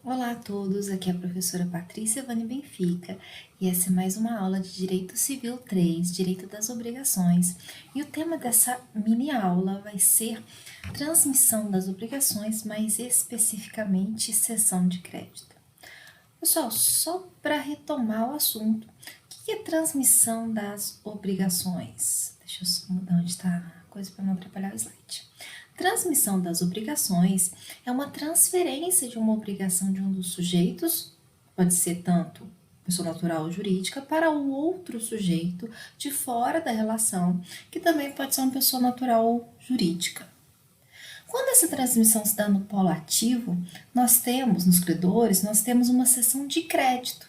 Olá a todos, aqui é a professora Patrícia Vani Benfica e essa é mais uma aula de Direito Civil 3, Direito das Obrigações. E o tema dessa mini aula vai ser transmissão das obrigações, mais especificamente cessão de crédito. Pessoal, só para retomar o assunto, o que é transmissão das obrigações? Deixa eu só mudar onde está a coisa para não atrapalhar o slide. Transmissão das obrigações é uma transferência de uma obrigação de um dos sujeitos, pode ser tanto pessoa natural ou jurídica, para o outro sujeito de fora da relação, que também pode ser uma pessoa natural ou jurídica. Quando essa transmissão se dá no polo ativo, nos credores, nós temos uma cessão de crédito.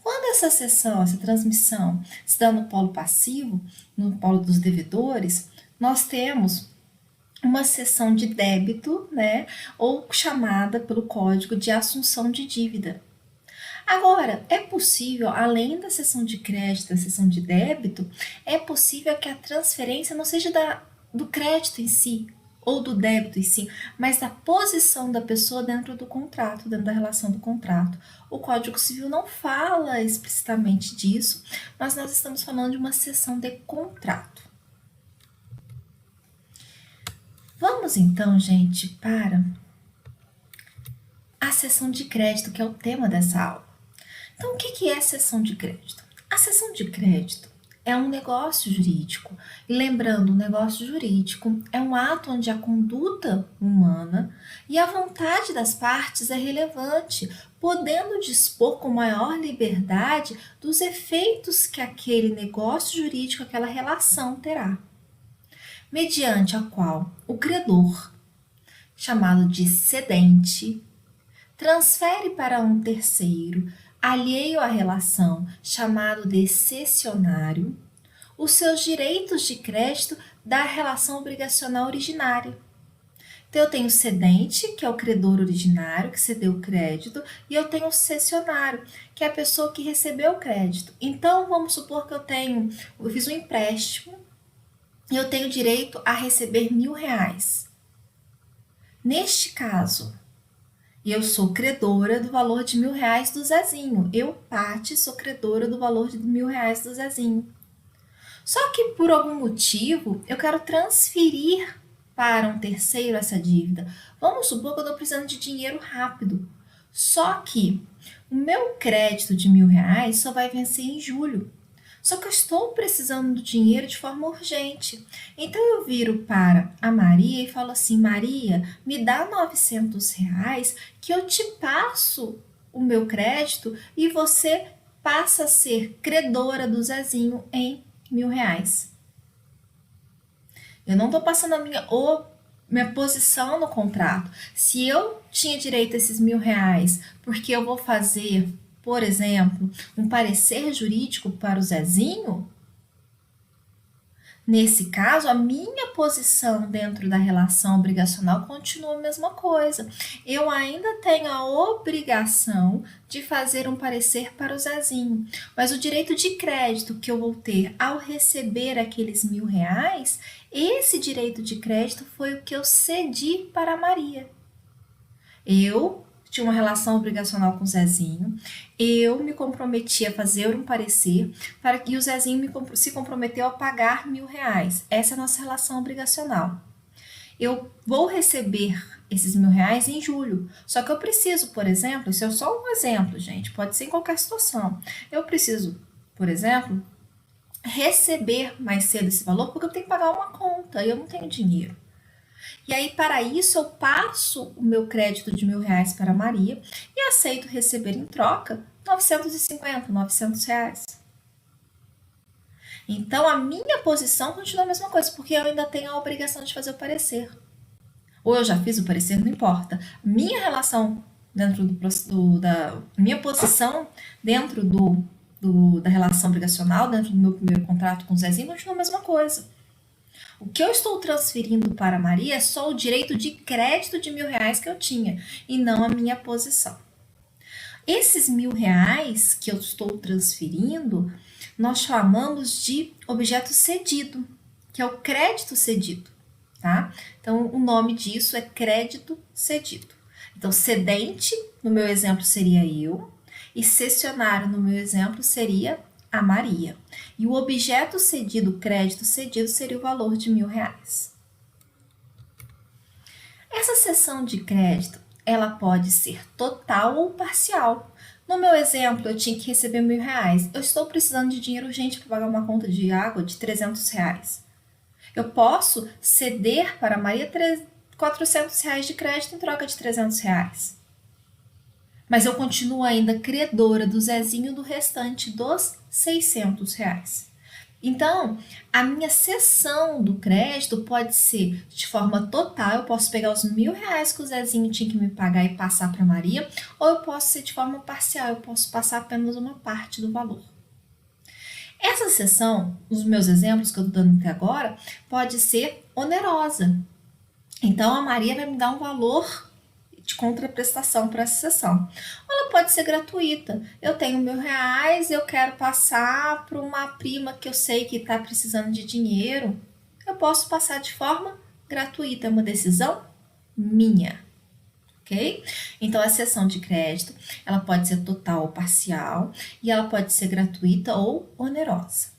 Quando essa transmissão se dá no polo passivo, no polo dos devedores, nós temos uma cessão de débito, né, ou chamada pelo código de assunção de dívida. Agora, é possível, além da cessão de crédito, da cessão de débito, é possível que a transferência não seja do crédito em si, ou do débito em si, mas da posição da pessoa dentro do contrato, dentro da relação do contrato. O Código Civil não fala explicitamente disso, mas nós estamos falando de uma cessão de contrato. Vamos então, gente, para a cessão de crédito, que é o tema dessa aula. Então, o que é a cessão de crédito? A cessão de crédito é um negócio jurídico. E lembrando, o negócio jurídico é um ato onde a conduta humana e a vontade das partes é relevante, podendo dispor com maior liberdade dos efeitos que aquele negócio jurídico, aquela relação terá, mediante a qual o credor, chamado de cedente, transfere para um terceiro, alheio à relação, chamado de cessionário, os seus direitos de crédito da relação obrigacional originária. Então, eu tenho o cedente, que é o credor originário, que cedeu o crédito, e eu tenho o cessionário, que é a pessoa que recebeu o crédito. Então, vamos supor que eu fiz um empréstimo, e eu tenho direito a receber R$1.000. Neste caso, eu sou credora do valor de R$1.000 do Zezinho. Eu, Pati, sou credora do valor de R$1.000 do Zezinho. Só que por algum motivo eu quero transferir para um terceiro essa dívida. Vamos supor que eu estou precisando de dinheiro rápido. Só que o meu crédito de R$1.000 só vai vencer em julho. Só que eu estou precisando do dinheiro de forma urgente. Então eu viro para a Maria e falo assim: Maria, me dá R$900 que eu te passo o meu crédito e você passa a ser credora do Zezinho em R$1.000. Eu não estou passando a minha posição no contrato. Se eu tinha direito a esses R$1.000 porque eu vou fazer, por exemplo, um parecer jurídico para o Zezinho, nesse caso, a minha posição dentro da relação obrigacional continua a mesma coisa. Eu ainda tenho a obrigação de fazer um parecer para o Zezinho, mas o direito de crédito que eu vou ter ao receber aqueles R$1.000, esse direito de crédito foi o que eu cedi para a Maria. Eu tinha uma relação obrigacional com o Zezinho, eu me comprometi a fazer um parecer para que o Zezinho se comprometeu a pagar R$1.000. Essa é a nossa relação obrigacional. Eu vou receber esses R$1.000 em julho, só que eu preciso, por exemplo, isso é só um exemplo, gente, pode ser em qualquer situação. Eu preciso, por exemplo, receber mais cedo esse valor porque eu tenho que pagar uma conta e eu não tenho dinheiro. E aí, para isso, eu passo o meu crédito de R$1.000 para a Maria e aceito receber em troca 950, R$900. Então, a minha posição continua a mesma coisa, porque eu ainda tenho a obrigação de fazer o parecer. Ou eu já fiz o parecer, não importa. Minha relação dentro da minha posição dentro da relação obrigacional, dentro do meu primeiro contrato com o Zezinho, continua a mesma coisa. O que eu estou transferindo para a Maria é só o direito de crédito de R$1.000 que eu tinha, e não a minha posição. Esses R$1.000 que eu estou transferindo, nós chamamos de objeto cedido, que é o crédito cedido, tá? Então, o nome disso é crédito cedido. Então, cedente, no meu exemplo, seria eu, e cessionário, no meu exemplo, seria a Maria. E o objeto cedido, o crédito cedido, seria o valor de R$ 1.000. Essa cessão de crédito, ela pode ser total ou parcial. No meu exemplo, eu tinha que receber R$ 1.000. Eu estou precisando de dinheiro urgente para pagar uma conta de água de R$ 300. Eu posso ceder para a Maria R$ 400 de crédito em troca de R$ 300. Mas eu continuo ainda credora do Zezinho do restante dos R$ 600. Então, a minha cessão do crédito pode ser de forma total, eu posso pegar os R$ 1.000 que o Zezinho tinha que me pagar e passar para Maria, ou eu posso ser de forma parcial, eu posso passar apenas uma parte do valor. Essa cessão, os meus exemplos que eu estou dando até agora, pode ser onerosa. Então, a Maria vai me dar um valor de contraprestação para essa cessão. Ou ela pode ser gratuita. Eu tenho R$ 1.000, eu quero passar para uma prima que eu sei que está precisando de dinheiro. Eu posso passar de forma gratuita, é uma decisão minha. Ok? Então, a cessão de crédito, ela pode ser total ou parcial, e ela pode ser gratuita ou onerosa.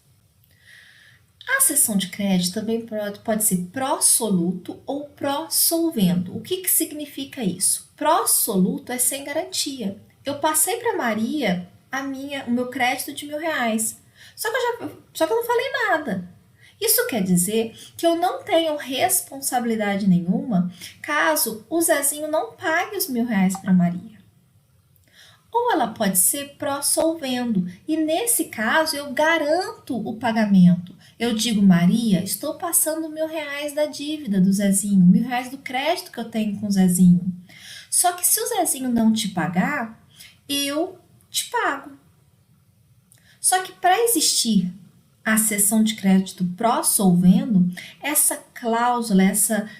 A cessão de crédito também pode ser pró-soluto ou pró-solvendo. O que significa isso? Pró-soluto é sem garantia. Eu passei para Maria o meu crédito de R$ 1.000, só que eu não falei nada. Isso quer dizer que eu não tenho responsabilidade nenhuma caso o Zezinho não pague os R$ 1.000 para Maria. Ou ela pode ser pró-solvendo, e nesse caso eu garanto o pagamento. Eu digo, Maria, estou passando R$ 1.000 da dívida do Zezinho, R$ 1.000 do crédito que eu tenho com o Zezinho. Só que se o Zezinho não te pagar, eu te pago. Só que para existir a cessão de crédito pró-solvendo, essa cláusula, essa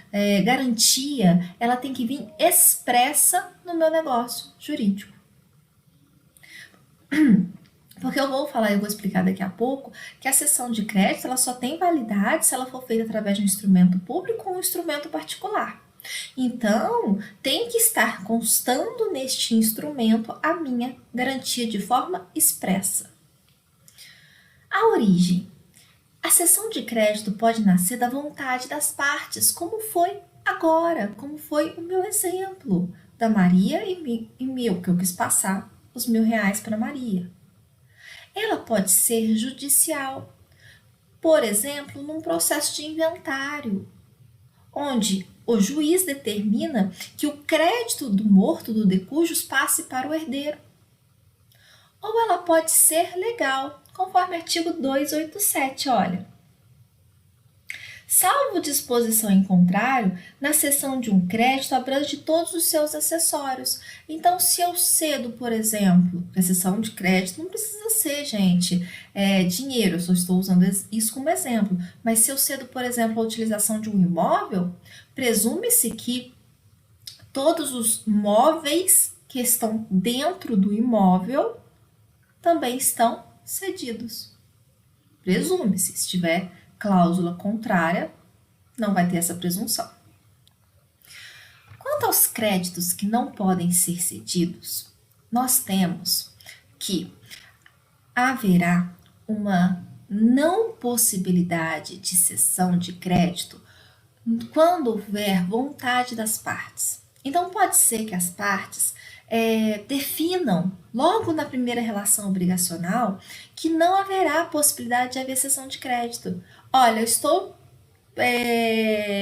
garantia, ela tem que vir expressa no meu negócio jurídico. Porque eu vou explicar daqui a pouco que a cessão de crédito ela só tem validade se ela for feita através de um instrumento público ou um instrumento particular. Então, tem que estar constando neste instrumento a minha garantia de forma expressa. A origem. A cessão de crédito pode nascer da vontade das partes, como foi agora, como foi o meu exemplo da Maria e meu, que eu quis passar os R$ 1.000 para Maria. Ela pode ser judicial, por exemplo, num processo de inventário, onde o juiz determina que o crédito do morto do decujus passe para o herdeiro. Ou ela pode ser legal, conforme artigo 287, olha. Salvo disposição em contrário, na cessão de um crédito abrange todos os seus acessórios. Então, se eu cedo, por exemplo, a cessão de crédito não precisa ser, gente, dinheiro, eu só estou usando isso como exemplo. Mas se eu cedo, por exemplo, a utilização de um imóvel, presume-se que todos os móveis que estão dentro do imóvel também estão cedidos. Presume-se, se tiver cláusula contrária, não vai ter essa presunção. Quanto aos créditos que não podem ser cedidos, nós temos que haverá uma não possibilidade de cessão de crédito quando houver vontade das partes. Então, pode ser que as partes definam logo na primeira relação obrigacional que não haverá possibilidade de haver cessão de crédito. Olha,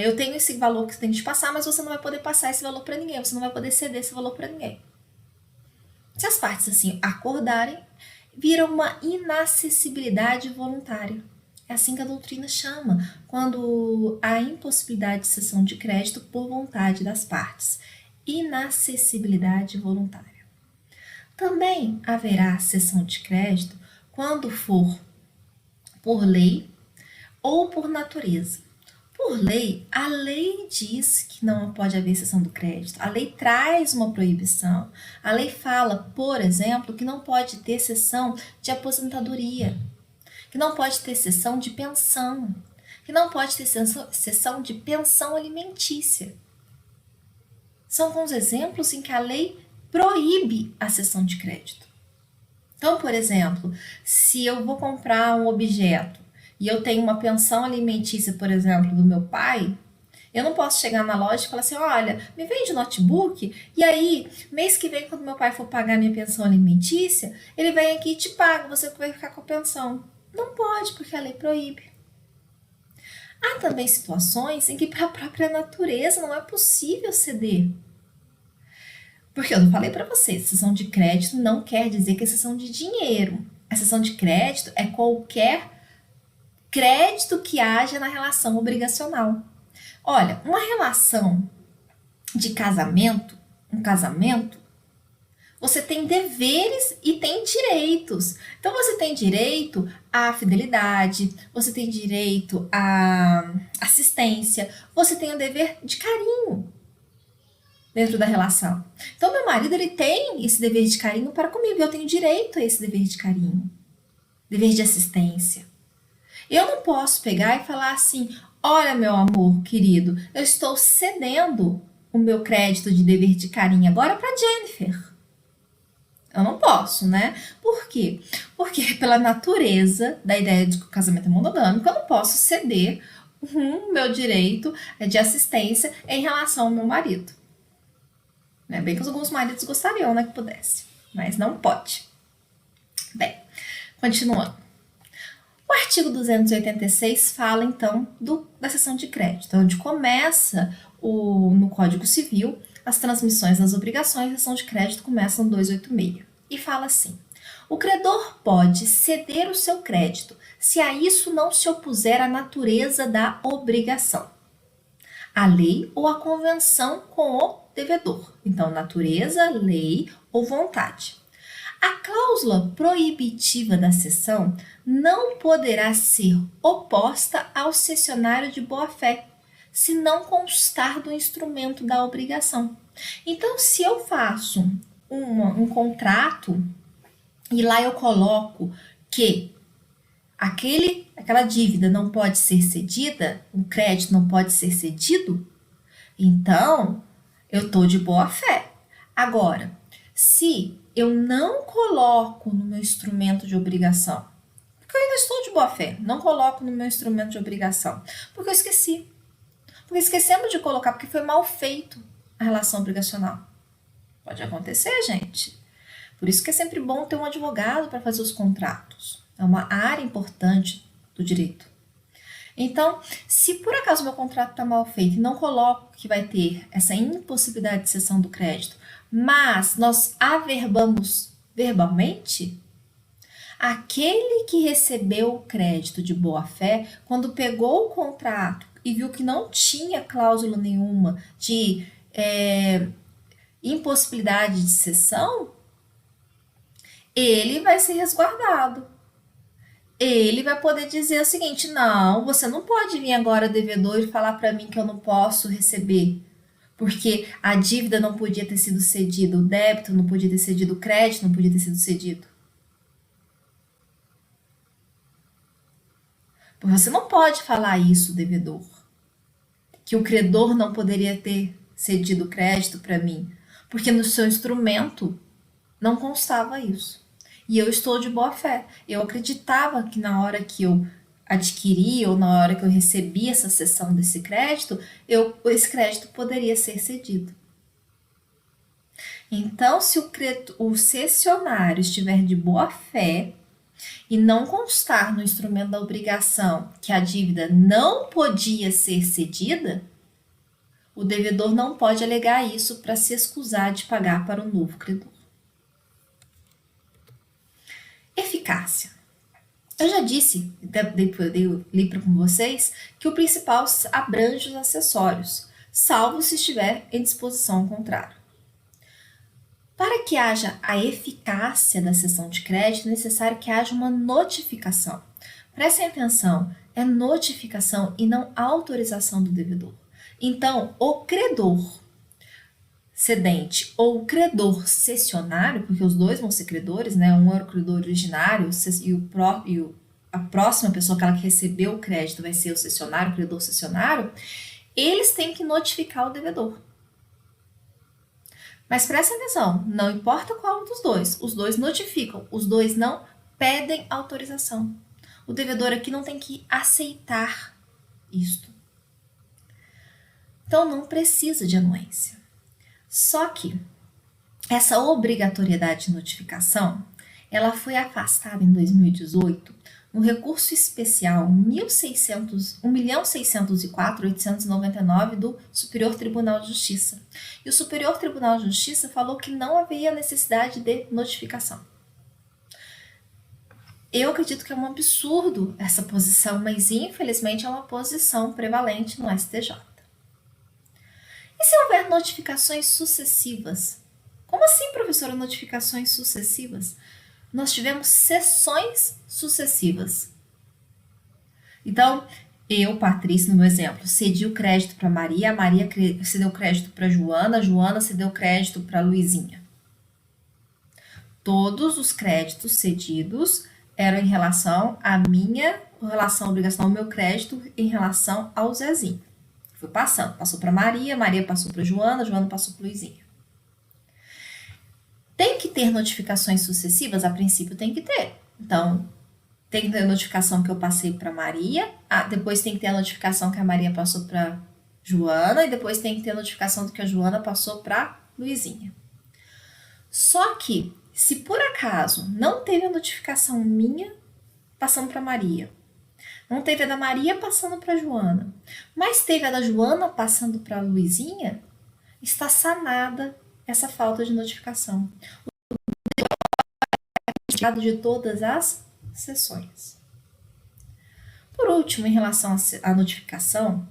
eu tenho esse valor que você tem que te passar, mas você não vai poder passar esse valor para ninguém, você não vai poder ceder esse valor para ninguém. Se as partes assim acordarem, vira uma inacessibilidade voluntária. É assim que a doutrina chama, quando há impossibilidade de cessão de crédito por vontade das partes. Inacessibilidade voluntária. Também haverá cessão de crédito quando for por lei ou por natureza. Por lei, a lei diz que não pode haver cessão do crédito. A lei traz uma proibição. A lei fala, por exemplo, que não pode ter cessão de aposentadoria, que não pode ter cessão de pensão, que não pode ter cessão de pensão alimentícia. são com os exemplos em que a lei proíbe a cessão de crédito. Então, por exemplo, se eu vou comprar um objeto e eu tenho uma pensão alimentícia, por exemplo, do meu pai, eu não posso chegar na loja e falar assim, olha, me vende notebook, e aí, mês que vem, quando meu pai for pagar minha pensão alimentícia, ele vem aqui e te paga, você vai ficar com a pensão. Não pode, porque a lei proíbe. Há também situações em que para a própria natureza não é possível ceder. Porque eu não falei para vocês, cessão de crédito não quer dizer que é cessão de dinheiro. A cessão de crédito é qualquer crédito que haja na relação obrigacional. Olha, uma relação de casamento, um casamento, você tem deveres e tem direitos. Então, você tem direito à fidelidade, você tem direito à assistência, você tem o dever de carinho dentro da relação. Então, meu marido, ele tem esse dever de carinho para comigo, eu tenho direito a esse dever de carinho, dever de assistência. Eu não posso pegar e falar assim, olha, meu amor querido, eu estou cedendo o meu crédito de dever de carinho agora para Jennifer. Eu não posso, né? Por quê? Porque pela natureza da ideia de que o casamento é monogâmico, eu não posso ceder o meu direito de assistência em relação ao meu marido. Bem que alguns maridos gostariam, né, que pudesse, mas não pode. Bem, continuando. O artigo 286 fala, então, da cessão de crédito, onde começa no Código Civil, as transmissões das obrigações, a cessão de crédito começa no 286. E fala assim, o credor pode ceder o seu crédito se a isso não se opuser a natureza da obrigação, a lei ou a convenção com o devedor. Então, natureza, lei ou vontade. A cláusula proibitiva da cessão não poderá ser oposta ao cessionário de boa-fé, se não constar do instrumento da obrigação. Então, se eu faço um contrato e lá eu coloco que aquela dívida não pode ser cedida, o crédito não pode ser cedido, então eu estou de boa-fé. Agora, se eu não coloco no meu instrumento de obrigação, porque eu ainda estou de boa-fé, não coloco no meu instrumento de obrigação, porque eu esqueci. Porque esquecemos de colocar, porque foi mal feito a relação obrigacional. Pode acontecer, gente. Por isso que é sempre bom ter um advogado para fazer os contratos. É uma área importante do direito. Então, se por acaso meu contrato está mal feito e não coloco que vai ter essa impossibilidade de cessão do crédito, mas nós averbamos verbalmente, aquele que recebeu o crédito de boa-fé, quando pegou o contrato e viu que não tinha cláusula nenhuma de impossibilidade de cessão, ele vai ser resguardado. Ele vai poder dizer o seguinte, não, você não pode vir agora devedor e falar para mim que eu não posso receber, porque a dívida não podia ter sido cedida, o débito não podia ter cedido, o crédito não podia ter sido cedido. Porque você não pode falar isso, devedor, que o credor não poderia ter cedido o crédito para mim, porque no seu instrumento não constava isso. E eu estou de boa fé. Eu acreditava que na hora que eu adquiri ou na hora que eu recebi essa cessão desse crédito, esse crédito poderia ser cedido. Então, se o cessionário estiver de boa fé e não constar no instrumento da obrigação que a dívida não podia ser cedida, o devedor não pode alegar isso para se escusar de pagar para o novo credor. Eficácia. Eu já disse, depois eu li para vocês, que o principal abrange os acessórios, salvo se estiver em disposição ao contrário. Para que haja a eficácia da cessão de crédito, é necessário que haja uma notificação. Prestem atenção, é notificação e não autorização do devedor. Então, o credor cedente ou o credor cessionário, porque os dois vão ser credores, né? Um é o credor originário e a próxima pessoa, aquela que recebeu o crédito, vai ser o cessionário, o credor cessionário, eles têm que notificar o devedor. Mas presta atenção, não importa qual dos dois, os dois notificam, os dois não pedem autorização. O devedor aqui não tem que aceitar isto. Então não precisa de anuência. Só que essa obrigatoriedade de notificação, ela foi afastada em 2018 no recurso especial 1.604.899 do Superior Tribunal de Justiça. E o Superior Tribunal de Justiça falou que não havia necessidade de notificação. Eu acredito que é um absurdo essa posição, mas infelizmente é uma posição prevalente no STJ. E se houver notificações sucessivas? Como assim, professora, notificações sucessivas? Nós tivemos sessões sucessivas. Então, eu, Patrícia, no meu exemplo, cedi o crédito para Maria, a Maria cedeu crédito para Joana, a Joana cedeu crédito para Luizinha. Todos os créditos cedidos eram em relação à minha relação, obrigação ao meu crédito em relação ao Zezinho. Foi passando, passou para Maria, Maria passou para Joana, Joana passou para Luizinha. Tem que ter notificações sucessivas? A princípio tem que ter. Então, tem que ter a notificação que eu passei para Maria, depois tem que ter a notificação que a Maria passou para Joana, e depois tem que ter a notificação do que a Joana passou para Luizinha. Só que, se por acaso não teve a notificação minha passando para Maria, não teve a da Maria passando para Joana, mas teve a da Joana passando para Luizinha, está sanada essa falta de notificação. O de todas as sessões. Por último, em relação à notificação,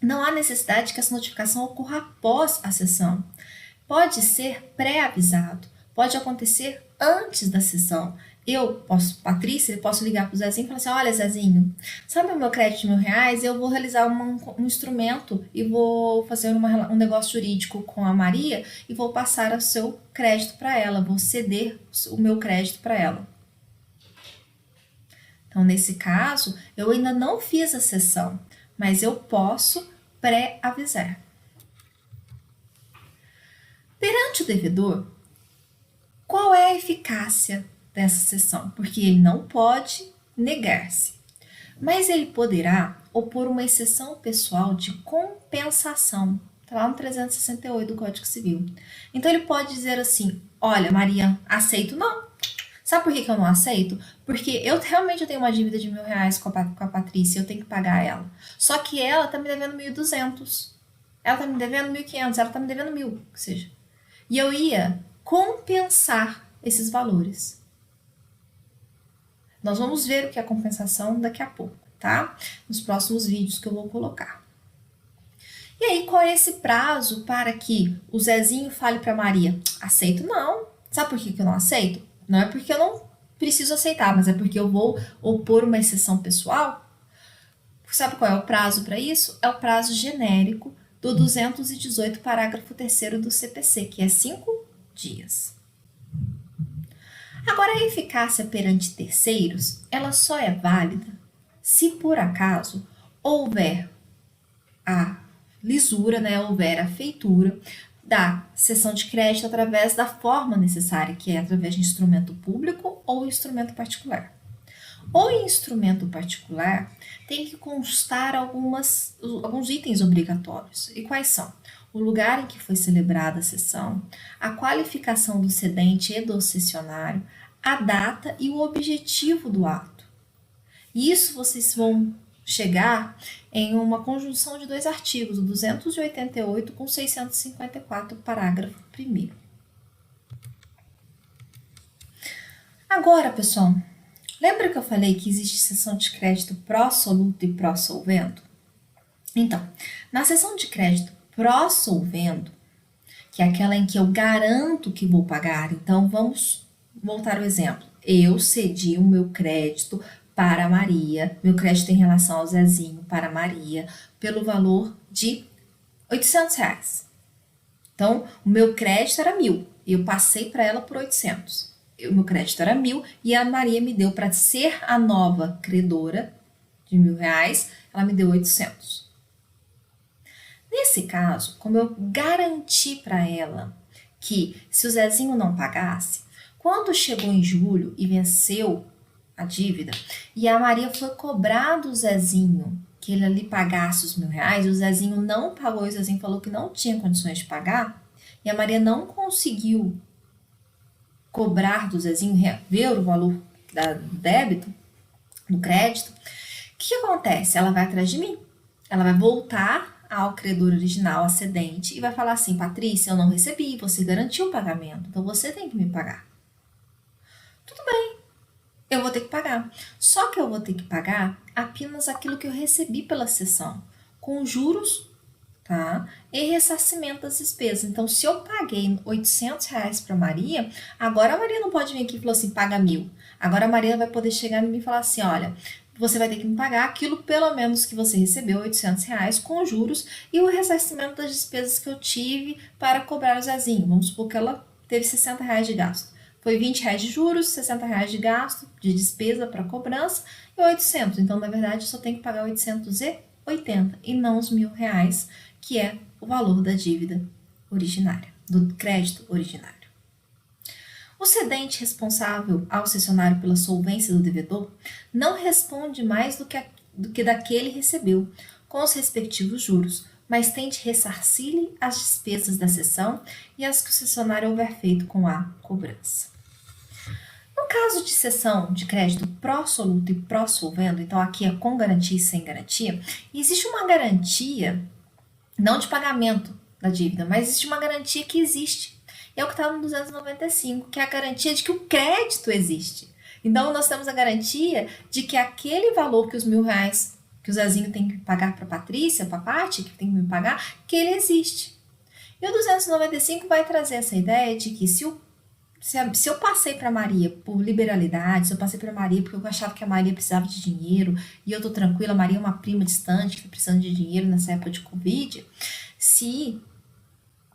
não há necessidade que essa notificação ocorra após a sessão. Pode ser pré-avisado, pode acontecer antes da sessão. Patrícia, posso ligar para o Zezinho e falar assim, olha, Zezinho, sabe o meu crédito de R$1.000? Eu vou realizar um instrumento e vou fazer um negócio jurídico com a Maria e vou passar o seu crédito para ela, vou ceder o meu crédito para ela. Então, nesse caso, eu ainda não fiz a sessão, mas eu posso pré-avisar. Perante o devedor, qual é a eficácia dessa sessão? Porque ele não pode negar-se, mas ele poderá opor uma exceção pessoal de compensação. Está lá no 368 do Código Civil. Então, ele pode dizer assim, olha, Maria, aceito não. Sabe por que eu não aceito? Porque eu realmente tenho uma dívida de R$1.000 com a Patrícia, eu tenho que pagar ela. Só que ela tá me devendo 1.200. Ela tá me devendo 1.500, ela tá me devendo 1.000, que seja. E eu ia compensar esses valores. Nós vamos ver o que é compensação daqui a pouco, tá? Nos próximos vídeos que eu vou colocar. E aí, qual é esse prazo para que o Zezinho fale para Maria? Aceito não. Sabe por que eu não aceito? Não é porque eu não preciso aceitar, mas é porque eu vou opor uma exceção pessoal. Sabe qual é o prazo para isso? É o prazo genérico do 218, parágrafo 3º do CPC, que é 5 dias. Agora, a eficácia perante terceiros, ela só é válida se por acaso houver a lisura, houver a feitura da cessão de crédito através da forma necessária, que é através de instrumento público ou instrumento particular. O instrumento particular tem que constar alguns itens obrigatórios. E quais são? O lugar em que foi celebrada a sessão, a qualificação do cedente e do cessionário, a data e o objetivo do ato. E isso vocês vão chegar em uma conjunção de 2 artigos, o 288 com 654, parágrafo 1º. Agora, pessoal, lembra que eu falei que existe cessão de crédito pró-soluto e pró-solvendo? Então, na cessão de crédito pró-solvendo, que é aquela em que eu garanto que vou pagar, então vamos voltar ao exemplo. Eu cedi o meu crédito para Maria, meu crédito em relação ao Zezinho para Maria, pelo valor de R$800. Então, o meu crédito era 1.000 e eu passei para ela por 800. O meu crédito era 1.000 e a Maria me deu, para ser a nova credora de R$1.000, ela me deu 800. Nesse caso, como eu garanti para ela que se o Zezinho não pagasse, quando chegou em julho e venceu a dívida, e a Maria foi cobrar do Zezinho que ele ali pagasse os R$ 1.000, e o Zezinho não pagou, e o Zezinho falou que não tinha condições de pagar, e a Maria não conseguiu cobrar do Zezinho, rever o valor do débito, do crédito, o que acontece? Ela vai atrás de mim. Ela vai voltar ao credor original, ascendente, e vai falar assim: Patrícia, eu não recebi, você garantiu o pagamento, então você tem que me pagar. Tudo bem, eu vou ter que pagar. Só que eu vou ter que pagar apenas aquilo que eu recebi pela cessão, com juros, tá? E ressarcimento das despesas. Então, se eu paguei R$ 800 para Maria, agora a Maria não pode vir aqui e falar assim: paga 1.000. Agora a Maria vai poder chegar em mim e falar assim: olha, você vai ter que me pagar aquilo pelo menos que você recebeu, R$ 800, com juros e o ressarcimento das despesas que eu tive para cobrar o Zezinho. Vamos supor que ela teve R$ 60 de gasto. Foi R$ 20 de juros, R$ 60 de gasto, de despesa para cobrança e 800. Então, na verdade, eu só tenho que pagar 880 e não os R$ 1.000, que é o valor da dívida originária, do crédito originário. O cedente responsável ao cessionário pela solvência do devedor não responde mais do que daquele recebeu, com os respectivos juros, mas tem de ressarcir-lhe as despesas da cessão e as que o cessionário houver feito com a cobrança. No caso de cessão de crédito pró-soluto e pró-solvendo, então aqui é com garantia e sem garantia, existe uma garantia, não de pagamento da dívida, mas existe uma garantia que existe. E é o que está no 295, que é a garantia de que o crédito existe. Então, nós temos a garantia de que aquele valor que os R$ 1.000 que o Zezinho tem que pagar para a Patrícia, para a Paty, que tem que me pagar, que ele existe. E o 295 vai trazer essa ideia de que se eu passei para Maria por liberalidade, se eu passei para Maria porque eu achava que a Maria precisava de dinheiro e eu tô tranquila, a Maria é uma prima distante que está precisando de dinheiro nessa época de Covid, se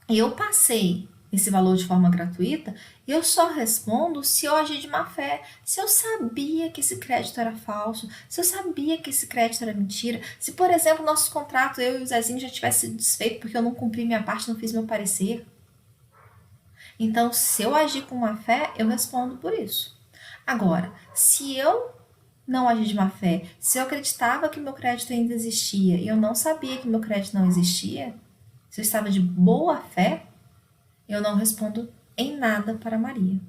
eu passei esse valor de forma gratuita, eu só respondo se eu agir de má fé, se eu sabia que esse crédito era falso, se eu sabia que esse crédito era mentira, se, por exemplo, nosso contrato, eu e o Zezinho já tivesse sido desfeito porque eu não cumpri minha parte, não fiz meu parecer. Então, se eu agir com má fé, eu respondo por isso. Agora, se eu não agir de má fé, se eu acreditava que meu crédito ainda existia e eu não sabia que meu crédito não existia, se eu estava de boa fé, eu não respondo em nada para Maria.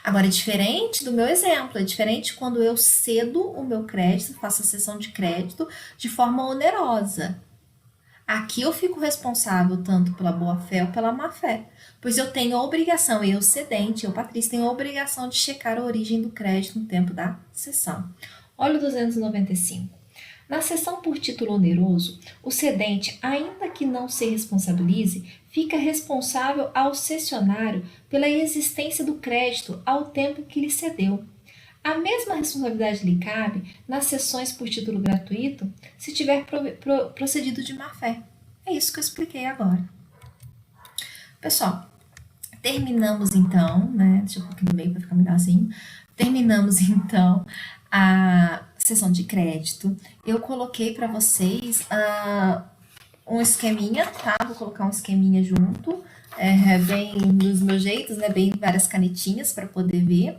Agora, é diferente do meu exemplo, é diferente quando eu cedo o meu crédito, faço a cessão de crédito de forma onerosa. Aqui eu fico responsável tanto pela boa-fé ou pela má-fé, pois eu tenho a obrigação, eu cedente, eu Patrícia, tenho a obrigação de checar a origem do crédito no tempo da cessão. Olha o 295. Na cessão por título oneroso, o cedente, ainda que não se responsabilize, fica responsável ao cessionário pela existência do crédito ao tempo que lhe cedeu. A mesma responsabilidade lhe cabe nas cessões por título gratuito se tiver procedido de má-fé. É isso que eu expliquei agora. Pessoal, terminamos então, né? Deixa eu pôr aqui no meio para ficar melhorzinho. Terminamos então a sessão de crédito. Eu coloquei para vocês um esqueminha, tá? Vou colocar um esqueminha junto, bem dos meus jeitos, né? Bem várias canetinhas para poder ver.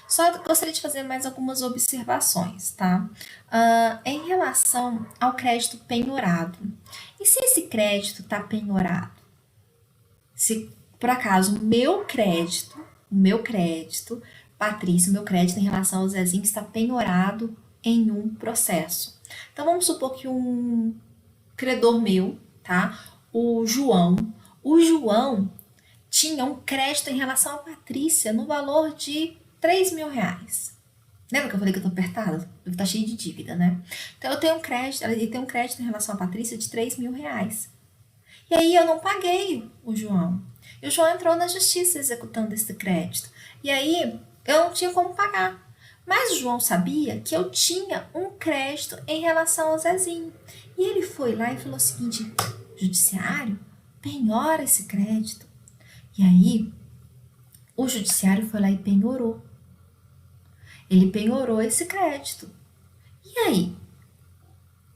Só gostaria de fazer mais algumas observações, tá? Em relação ao crédito penhorado. E se esse crédito está penhorado? Se, por acaso, o meu crédito, Patrícia, o meu crédito em relação ao Zezinho está penhorado em um processo. Então, vamos supor que um credor meu, tá? O João tinha um crédito em relação à Patrícia no valor de R$ 3.000. Lembra que eu falei que eu tô apertada? Eu tá cheio de dívida, né? Então, eu tenho um crédito, ele tem um crédito em relação à Patrícia de R$ 3.000. E aí, eu não paguei o João. E o João entrou na justiça executando esse crédito. E aí, eu não tinha como pagar. Mas o João sabia que eu tinha um crédito em relação ao Zezinho. E ele foi lá e falou o seguinte: judiciário, penhora esse crédito. E aí, o judiciário foi lá e penhorou. Ele penhorou esse crédito. E aí?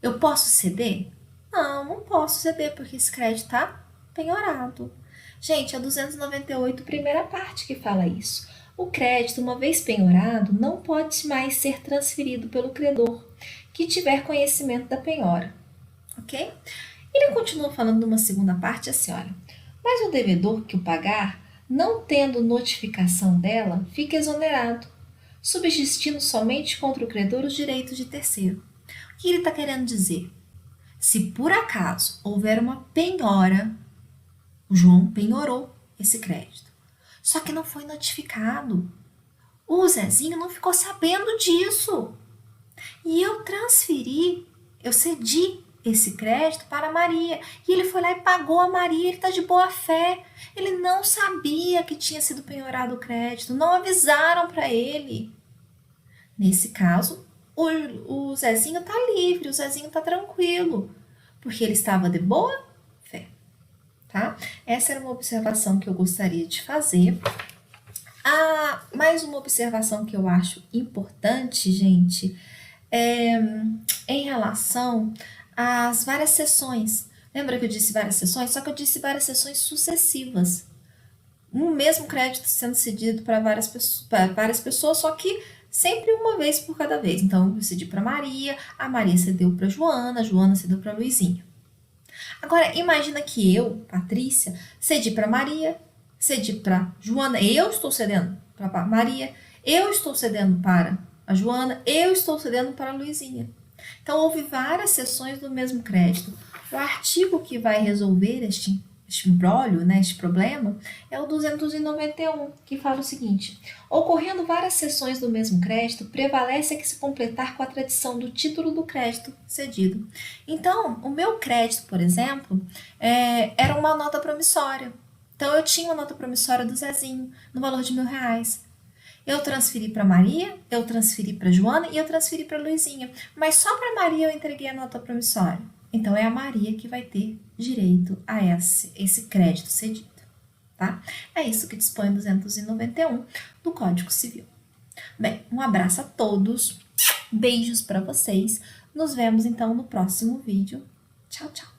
Eu posso ceder? Não, não posso ceder porque esse crédito está penhorado. Gente, é 298, primeira parte que fala isso. O crédito, uma vez penhorado, não pode mais ser transferido pelo credor que tiver conhecimento da penhora, ok? Ele continua falando numa segunda parte assim, olha, mas o devedor que o pagar, não tendo notificação dela, fica exonerado, subsistindo somente contra o credor os direitos de terceiro. O que ele está querendo dizer? Se por acaso houver uma penhora, o João penhorou esse crédito, só que não foi notificado. O Zezinho não ficou sabendo disso. E eu cedi esse crédito para a Maria. E ele foi lá e pagou a Maria, ele está de boa fé. Ele não sabia que tinha sido penhorado o crédito, não avisaram para ele. Nesse caso, o Zezinho está livre, o Zezinho está tranquilo, porque ele estava de boa fé, tá? Essa era uma observação que eu gostaria de fazer. Mais uma observação que eu acho importante, gente, em relação às várias sessões. Lembra que eu disse várias sessões? Só que eu disse várias sessões sucessivas. Um mesmo crédito sendo cedido para várias pessoas, só que sempre uma vez por cada vez. Então, eu cedi para Maria, a Maria cedeu para a Joana cedeu para Luizinha. Agora, imagina que eu, Patrícia, cedi para Maria, cedi para Joana, eu estou cedendo para Maria, eu estou cedendo para a Joana, eu estou cedendo para a Luizinha. Então, houve várias sessões do mesmo crédito. O artigo que vai resolver este imbróglio, né, este problema, é o 291, que fala o seguinte: ocorrendo várias sessões do mesmo crédito, prevalece a que se completar com a tradição do título do crédito cedido. Então, o meu crédito, por exemplo, era uma nota promissória. Então, eu tinha uma nota promissória do Zezinho, no valor de R$1.000. Eu transferi para Maria, eu transferi para Joana e eu transferi para Luizinha. Mas só para Maria eu entreguei a nota promissória. Então, é a Maria que vai ter direito a esse crédito cedido, tá? É isso que dispõe o 291 do Código Civil. Bem, um abraço a todos, beijos para vocês. Nos vemos, então, no próximo vídeo. Tchau, tchau!